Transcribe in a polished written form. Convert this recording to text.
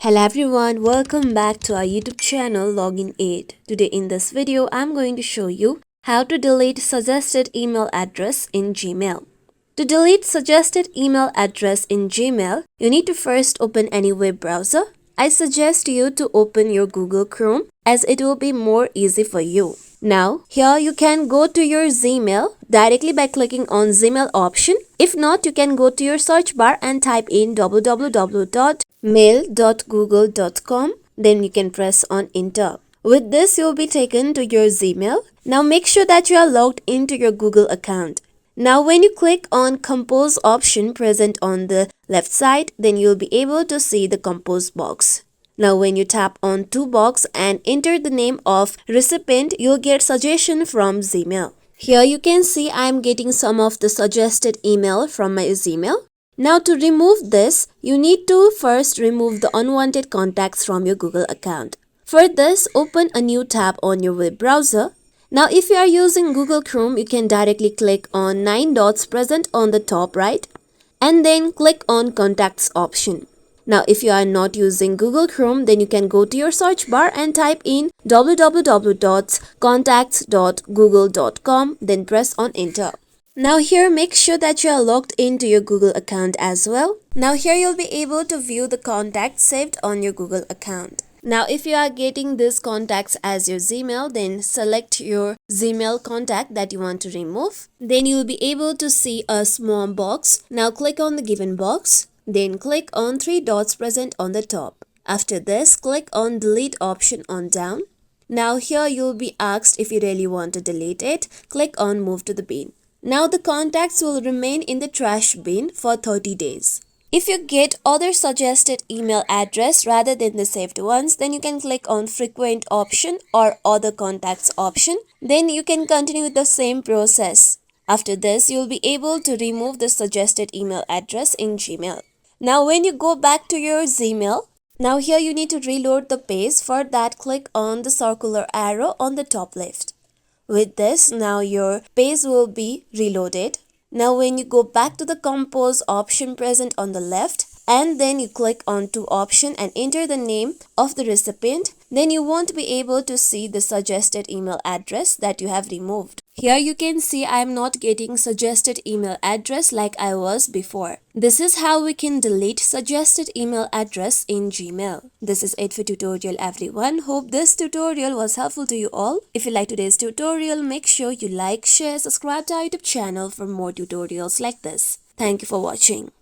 Hello everyone, welcome back to our YouTube channel Login Aid. Today in this video, I'm going to show you how to delete suggested email address in Gmail. To delete suggested email address in Gmail, you need to first open any web browser. I suggest you to open your Google Chrome as it will be more easy for you. Now, here you can go to your Gmail directly by clicking on Gmail option. If not, you can go to your search bar and type in www.mail.google.com. Then you can press on enter. With this, you'll be taken to your Gmail. Now make sure that you are logged into your Google account. Now when you click on compose option present on the left side, then you'll be able to see the compose box. Now when you tap on to box and enter the name of recipient, you'll get suggestion from Gmail. Here you can see I'm getting some of the suggested email from my Gmail. Now to remove this, you need to first remove the unwanted contacts from your Google account. For this, open a new tab on your web browser. Now if you are using Google Chrome, you can directly click on 9 dots present on the top right and then click on contacts option. Now if you are not using Google Chrome, then you can go to your search bar and type in www.contacts.google.com, then press on enter. Now here make sure that you are logged into your Google account as well. Now here you'll be able to view the contacts saved on your Google account. Now if you are getting these contacts as your Gmail, then select your Gmail contact that you want to remove. Then you'll be able to see a small box. Now click on the given box. Then click on 3 dots present on the top. After this, click on delete option on down. Now here you'll be asked if you really want to delete it. Click on move to the bin. Now the contacts will remain in the trash bin for 30 days. If you get other suggested email address rather than the saved ones, then you can click on frequent option or other contacts option. Then you can continue with the same process. After this, you'll be able to remove the suggested email address in Gmail. Now when you go back to your Gmail, now here you need to reload the page. For that, click on the circular arrow on the top left. With this, now your page will be reloaded. Now when you go back to the compose option present on the left and then you click on to option and enter the name of the recipient, then you won't be able to see the suggested email address that you have removed. Here you can see I am not getting suggested email address like I was before. This is how we can delete suggested email address in Gmail. This is it for tutorial everyone. Hope this tutorial was helpful to you all. If you like today's tutorial, make sure you like, share, subscribe to our YouTube channel for more tutorials like this. Thank you for watching.